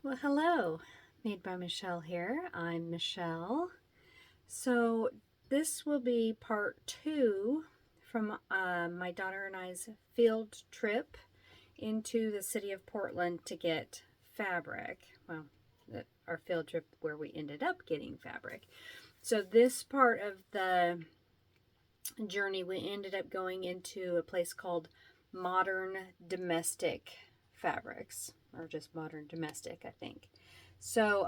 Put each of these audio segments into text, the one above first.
Well, hello, Made by Michelle here. I'm Michelle. So, this will be part 2 from my daughter and I's field trip into the city of Portland to get fabric. Well, our field trip where we ended up getting fabric. So, this part of the journey, we ended up going into a place called Modern Domestic Fabrics, or just Modern Domestic, I think. So,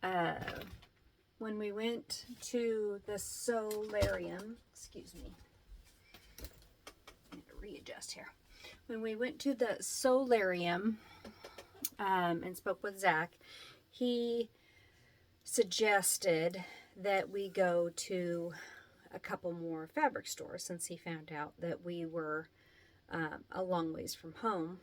uh, when we went to the solarium, excuse me, I need to readjust here. When we went to the solarium and spoke with Zach, he suggested that we go to a couple more fabric stores since he found out that we were a long ways from home,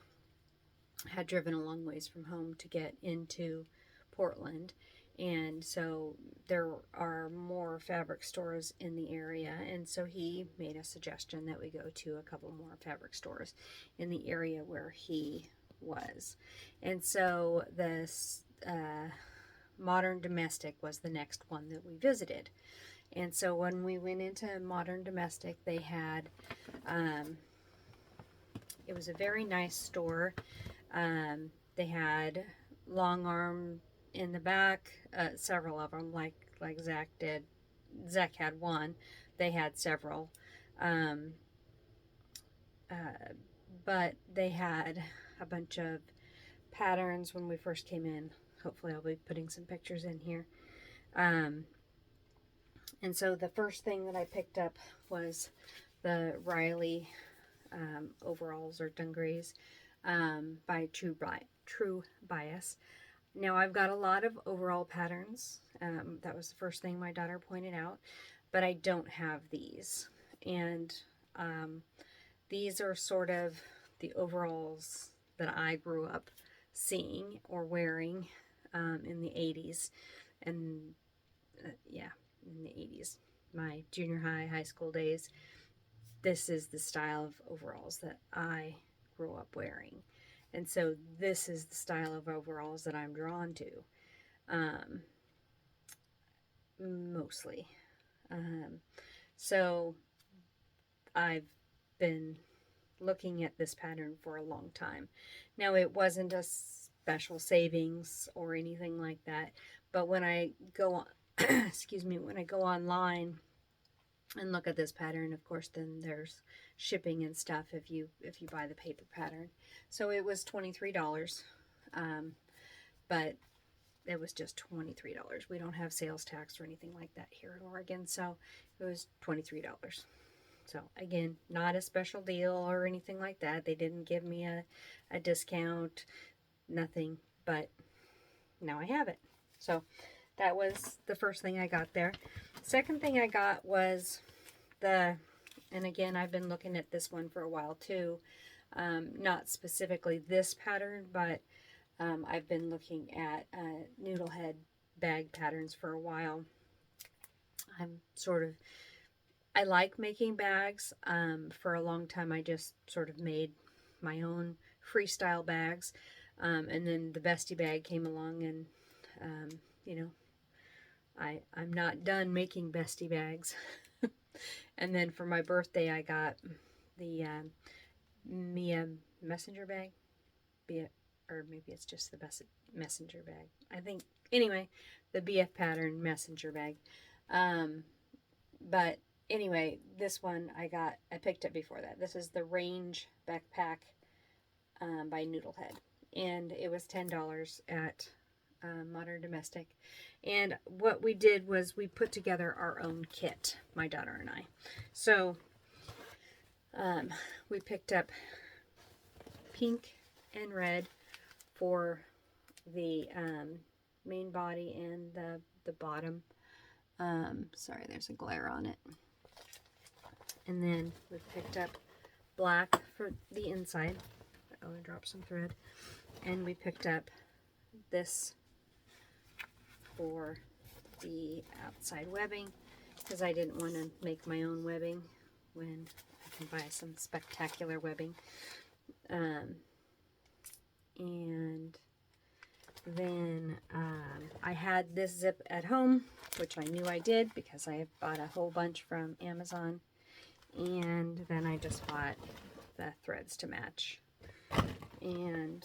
had driven a long ways from home to get into Portland. And so there are more fabric stores in the area. And so he made a suggestion that we go to a couple more fabric stores in the area where he was. And so this Modern Domestic was the next one that we visited. And so when we went into Modern Domestic, they had, it was a very nice store. They had long arm in the back, several of them, like Zach did. Zach had one. They had several. But they had a bunch of patterns when we first came in. Hopefully I'll be putting some pictures in here. And so the first thing that I picked up was the Riley overalls or dungarees by True Bias. Now I've got a lot of overall patterns. That was the first thing my daughter pointed out, but I don't have these. And these are sort of the overalls that I grew up seeing or wearing in the 80s. And in the 80s, my junior high school days. This is the style of overalls that I grew up wearing. And so this is the style of overalls that I'm drawn to, mostly. So I've been looking at this pattern for a long time. Now, it wasn't a special savings or anything like that, but when I go on, excuse me, when I go online and look at this pattern, of course, then there's shipping and stuff if you buy the paper pattern. So it was $23, but it was just $23. We don't have sales tax or anything like that here in Oregon, so it was $23. So again, not a special deal or anything like that. They didn't give me a discount, nothing, but now I have it. So that was the first thing I got there. Second thing I got was and again, I've been looking at this one for a while too. Not specifically this pattern, but I've been looking at noodlehead bag patterns for a while. I like making bags. For a long time, I just sort of made my own freestyle bags. And then the Bestie bag came along and, I'm not done making Bestie bags. And then for my birthday, I got the Mia messenger bag. Or maybe it's just the messenger bag. I think, anyway, the BF pattern messenger bag. But anyway, this one I picked up before that. This is the Range backpack by Noodlehead. And it was $10 at Modern Domestic. And what we did was we put together our own kit, my daughter and I. So we picked up pink and red for the main body and the bottom. Sorry, there's a glare on it. And then we picked up black for the inside. Oh, I dropped some thread. And we picked up this for the outside webbing because I didn't want to make my own webbing when I can buy some spectacular webbing. And Then I had this zip at home, which I knew I did because I bought a whole bunch from Amazon. And then I just bought the threads to match. And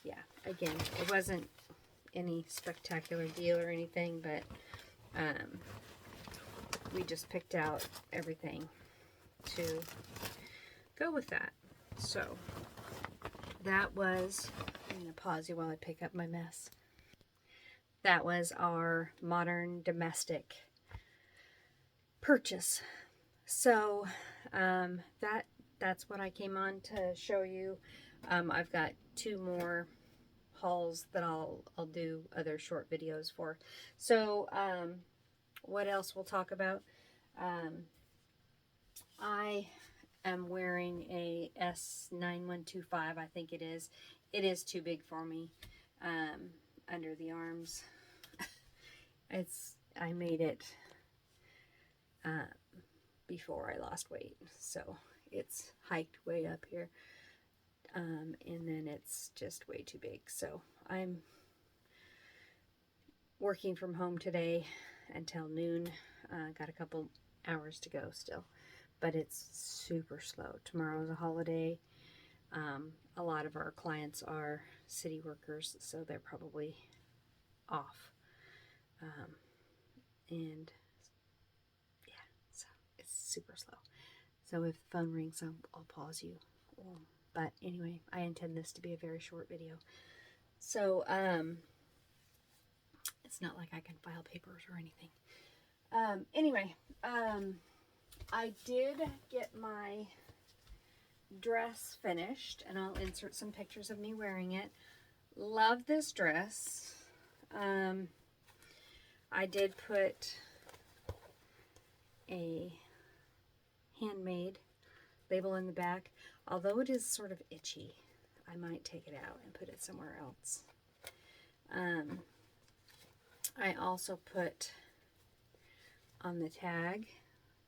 yeah, again, it wasn't any spectacular deal or anything, but we just picked out everything to go with that. So that was, I'm going to pause you while I pick up my mess. That was our Modern Domestic purchase. So that's what I came on to show you. I've got 2 more hauls that I'll do other short videos for. So what else we'll talk about? I am wearing a S9125, I think it is. It is too big for me under the arms. I made it before I lost weight, so it's hiked way up here, and then it's just way too big. So I'm working from home today until noon. Got a couple hours to go still, but it's super slow. Tomorrow's a holiday. A lot of our clients are city workers, so they're probably off. And yeah, so it's super slow. So if the phone rings, I'll pause you. But anyway, I intend this to be a very short video. So it's not like I can file papers or anything. Anyway, I did get my dress finished, and I'll insert some pictures of me wearing it. Love this dress. I did put a handmade label in the back. Although it is sort of itchy, I might take it out and put it somewhere else. I also put on the tag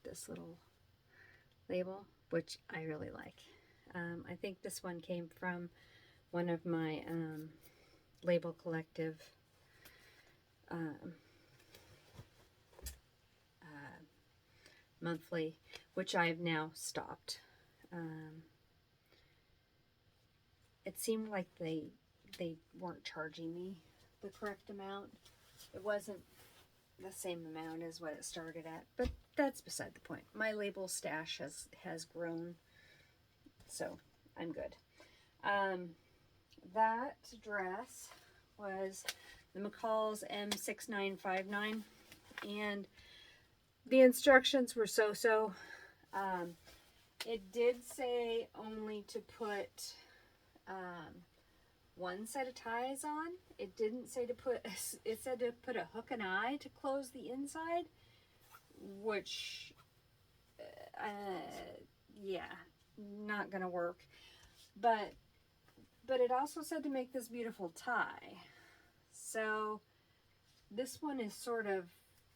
this little label, which I really like. I think this one came from one of my Label Collective monthly, which I've now stopped. It seemed like they weren't charging me the correct amount. It wasn't the same amount as what it started at, but that's beside the point. My label stash has grown, so I'm good. That dress was the McCall's M6959, and the instructions were so-so. It did say only to put one set of ties on. It didn't say to put, it said to put a hook and eye to close the inside, which, yeah, not gonna work. But it also said to make this beautiful tie. So this one is sort of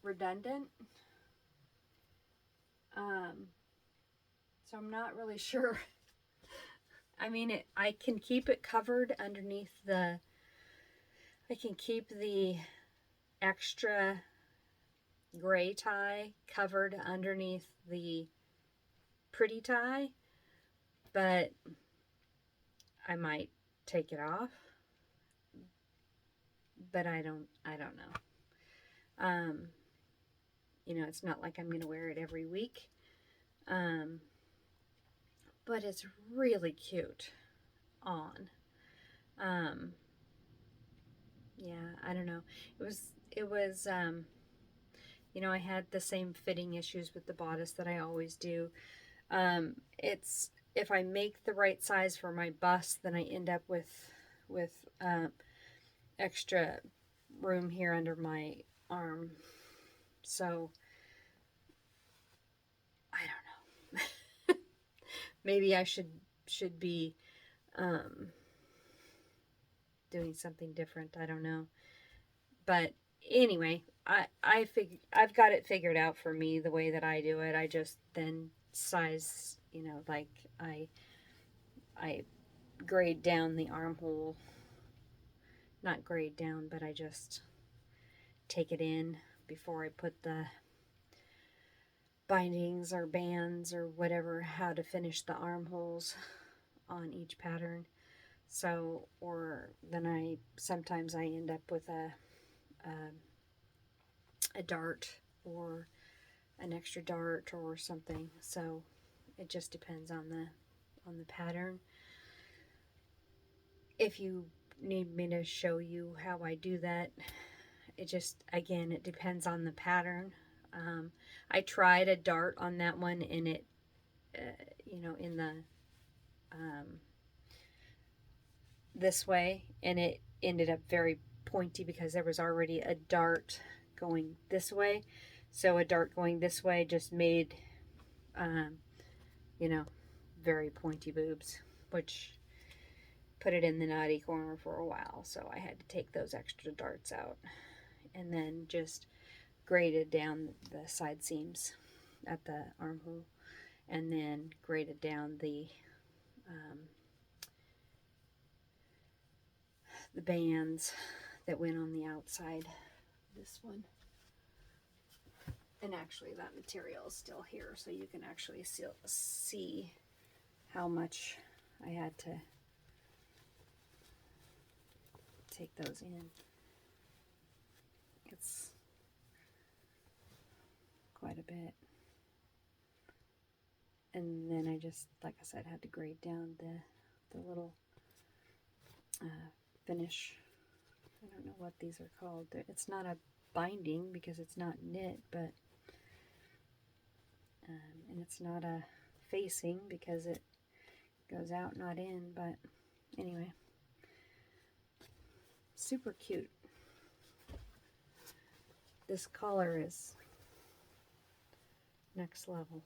redundant. So I'm not really sure. I mean, I can keep it covered underneath I can keep the extra gray tie covered underneath the pretty tie, but I might take it off. But I don't know. You know, it's not like I'm going to wear it every week. But it's really cute on. Yeah, I don't know. It was, you know, I had the same fitting issues with the bodice that I always do. If I make the right size for my bust, then I end up with extra room here under my arm. So I don't know. Maybe I should be doing something different. I don't know. But anyway, I've got it figured out for me the way that I do it. I just then size, you know, like I grade down the armhole not grade down, but I just take it in before I put the bindings or bands or whatever, how to finish the armholes on each pattern. So, or then sometimes I end up with a dart or an extra dart or something. So it just depends on the pattern. If you need me to show you how I do that, it just, again, it depends on the pattern. I tried a dart on that one, and it, in the this way, and it ended up very pointy because there was already a dart going this way. So a dart going this way just made, you know, very pointy boobs, which put it in the naughty corner for a while. So I had to take those extra darts out and then just graded down the side seams at the armhole, and then graded down the bands that went on the outside. This one, and actually that material is still here, so you can actually see how much I had to take those in. It's quite a bit. And then I just, like I said, had to grade down the little finish. I don't know what these are called. It's not a binding because it's not knit, but and it's not a facing because it goes out, not in. But anyway, super cute. This color is next level.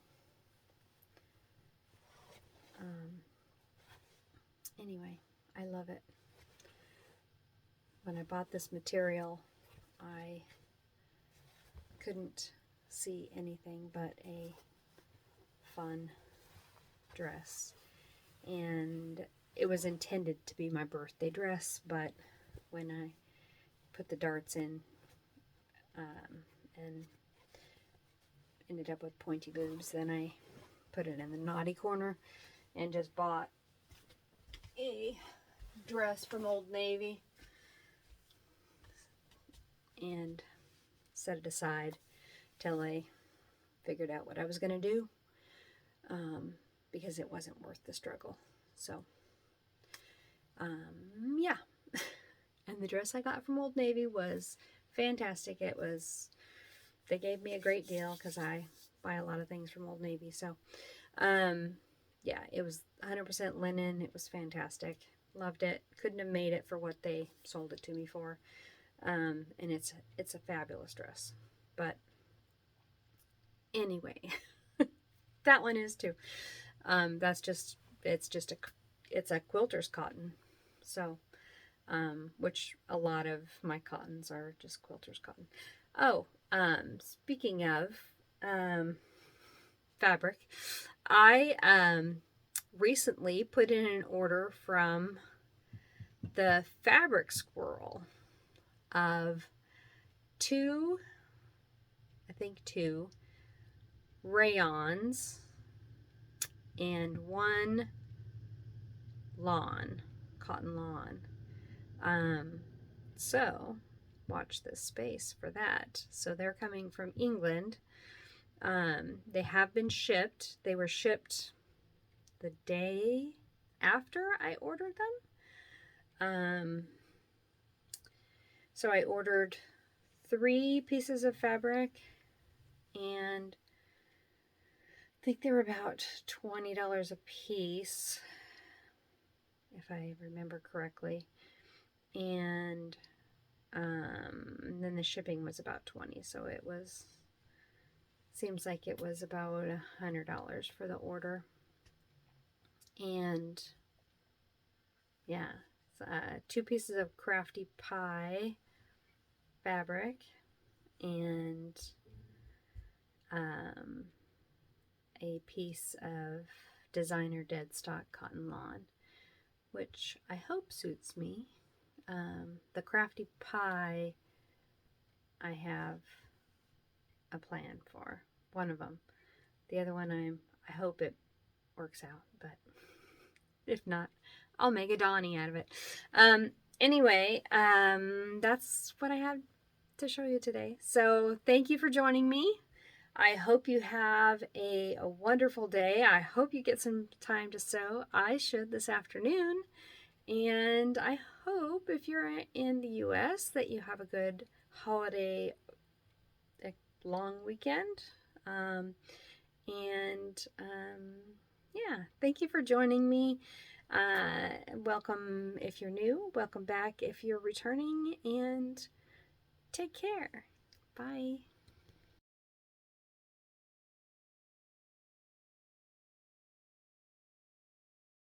Anyway, I love it. When I bought this material, I couldn't see anything but a fun dress, and it was intended to be my birthday dress, but when I put the darts in and ended up with pointy boobs, then I put it in the naughty corner and just bought a dress from Old Navy and set it aside till I figured out what I was going to do, because it wasn't worth the struggle. So, yeah. And the dress I got from Old Navy was fantastic. They gave me a great deal because I buy a lot of things from Old Navy. So, yeah, it was 100% linen. It was fantastic. Loved it. Couldn't have made it for what they sold it to me for. And it's a fabulous dress. But anyway, that one is too. It's a quilter's cotton. So, which a lot of my cottons are just quilter's cotton. Oh, speaking of fabric, I recently put in an order from the Fabric Squirrel of two rayons and one cotton lawn. So watch this space for that. So they're coming from England. They have been shipped. They were shipped the day after I ordered them. So I ordered 3 pieces of fabric, and I think they were about $20 a piece, if I remember correctly. And then the shipping was about $20, so seems like it was about $100 for the order. And yeah, 2 pieces of Crafty Pie fabric and a piece of designer dead stock cotton lawn, which I hope suits me. The crafty pie, I have a plan for one of them. The other one, I hope it works out, but if not, I'll make a Donnie out of it. Anyway, that's what I had to show you today. So thank you for joining me. I hope you have a wonderful day. I hope you get some time to sew. I should this afternoon. And I hope if you're in the US that you have a good holiday, a long weekend. Yeah, thank you for joining me. Welcome if you're new. Welcome back if you're returning. And take care. Bye.